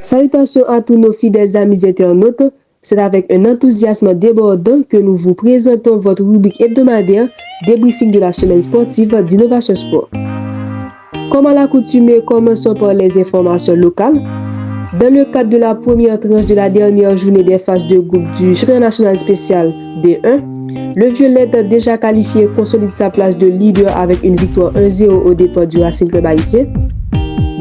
Salutations à tous nos fidèles amis internautes. C'est avec un enthousiasme débordant que nous vous présentons votre rubrique hebdomadaire débriefing de la semaine sportive d'Innovation Sport. Comme à l'accoutumée, commençons par les informations locales. Dans le cadre de la première tranche de la dernière journée des phases de groupe du championnat national spécial D1, le Violette, déjà qualifié, consolide sa place de leader avec une victoire 1-0 au départ du Racing Club haïtien.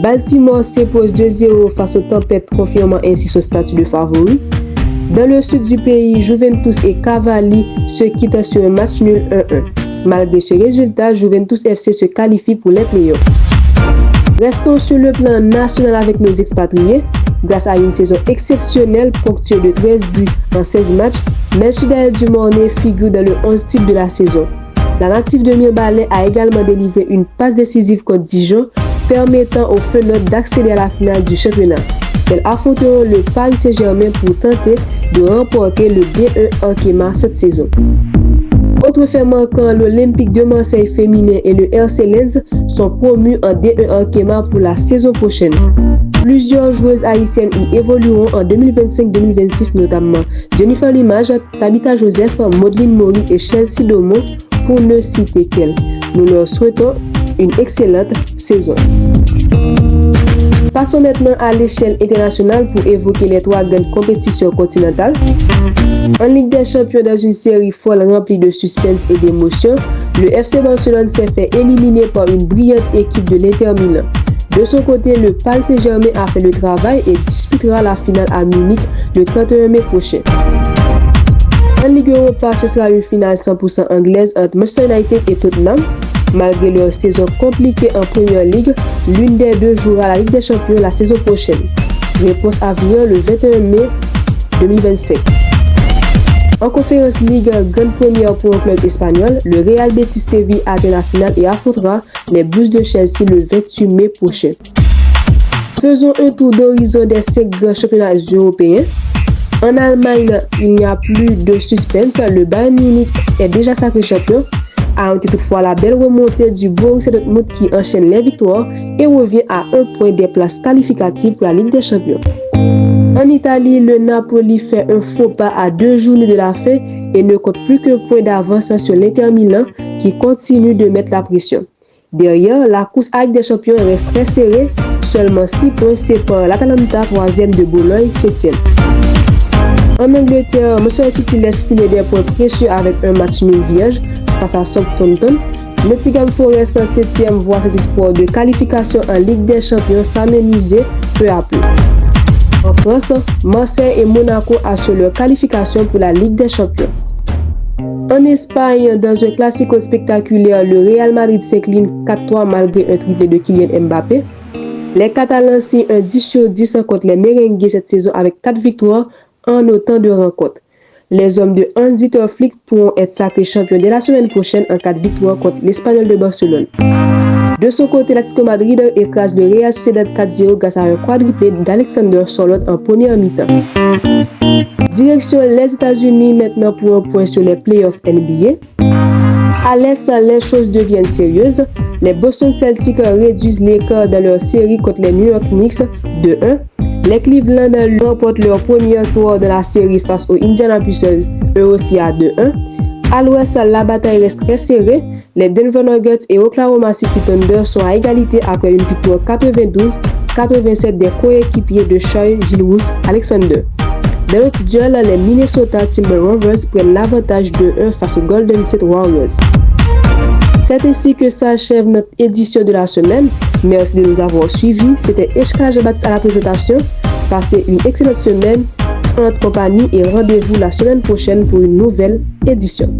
Baltimore s'impose 2-0 face aux Tempêtes, confirmant ainsi son statut de favori. Dans le sud du pays, Juventus et Cavalli se quittent sur un match nul 1-1. Malgré ce résultat, Juventus FC se qualifie pour les playoffs. Restons sur le plan national avec nos expatriés. Grâce à une saison exceptionnelle ponctuée de 13 buts en 16 matchs, Melchida Dumornay figure dans le 11 type de la saison. La native de Mirbalais a également délivré une passe décisive contre Dijon, permettant aux Fenotes d'accéder à la finale du championnat. Elles affronteront le Paris Saint-Germain pour tenter de remporter le D1 Arkema cette saison. Autre fait marquant, l'Olympique de Marseille féminin et le RC Lens sont promus en D1 Arkema pour la saison prochaine. Plusieurs joueuses haïtiennes y évolueront en 2025-2026, notamment Jennifer Limage, Tabitha Joseph, Maudelyne Maury et Chelsea Domo, pour ne citer qu'elles. Nous leur souhaitons une excellente saison. Passons maintenant à l'échelle internationale pour évoquer les trois grandes compétitions continentales. En Ligue des Champions, dans une série folle remplie de suspense et d'émotion, le FC Barcelone s'est fait éliminer par une brillante équipe de l'Inter Milan. De son côté, le Paris Saint-Germain a fait le travail et disputera la finale à Munich le 31 mai prochain. En Ligue Europa, ce sera une finale 100% anglaise entre Manchester United et Tottenham. Malgré leur saison compliquée en Première Ligue, l'une des deux jouera la Ligue des Champions la saison prochaine. Réponse à venir le 21 mai 2025. En Conférence Ligue, grande première pour un club espagnol, le Real Betis Séville atteint la finale et affrontera les Blues de Chelsea le 28 mai prochain. Faisons un tour d'horizon des 5 grands championnats européens. En Allemagne, il n'y a plus de suspense, le Bayern Munich est déjà sacré champion. A noté toutefois la belle remontée du Borussia Dortmund qui enchaîne les victoires et revient à un point des places qualificatives pour la Ligue des Champions. En Italie, le Napoli fait un faux pas à 2 journées de la fin et ne compte plus qu'un point d'avance sur l'Inter Milan qui continue de mettre la pression. Derrière, la course à la Ligue des Champions reste très serrée, seulement 6 points séparent l'Atalanta 3e de Bologne 7e. En Angleterre, Manchester City laisse filer des points précieux avec un match nul vierge face à Southampton. Nottingham Forest 7e voit ses espoirs de qualification en Ligue des Champions s'amenuiser peu à peu. En France, Marseille et Monaco assurent leur qualification pour la Ligue des Champions. En Espagne, dans un classico spectaculaire, le Real Madrid s'incline 4-3 malgré un triplé de Kylian Mbappé. Les Catalans signent un 10/10 contre les Merengues cette saison avec 4 victoires en autant de rencontres. Les hommes de Hans-Dieter Flick pourront être sacrés champions dès la semaine prochaine en cas de victoire contre l'Espagnol de Barcelone. De son côté, l'Atlético Madrid écrase le Real Sociedad 4-0 grâce à un quadruplé d'Alexander Sørloth en première mi-temps. Direction les États-Unis maintenant pour un point sur les playoffs NBA. À l'Est, les choses deviennent sérieuses. Les Boston Celtics réduisent l'écart dans leur série contre les New York Knicks de 1. Les Cleveland remportent leur premier tour de la série face aux Indiana Pacers, eux aussi à 2-1. À l'Ouest, la bataille reste très serrée. Les Denver Nuggets et Oklahoma City Thunder sont à égalité après une victoire 92-87 des coéquipiers de Shai Gilgeous-Alexander. Dans l'autre duel, les Minnesota Timberwolves prennent l'avantage de 1 face aux Golden State Warriors. C'est ainsi que s'achève notre édition de la semaine. Merci de nous avoir suivis. C'était Eshka Jebatz à la présentation. Passez une excellente semaine en notre compagnie et rendez-vous la semaine prochaine pour une nouvelle édition.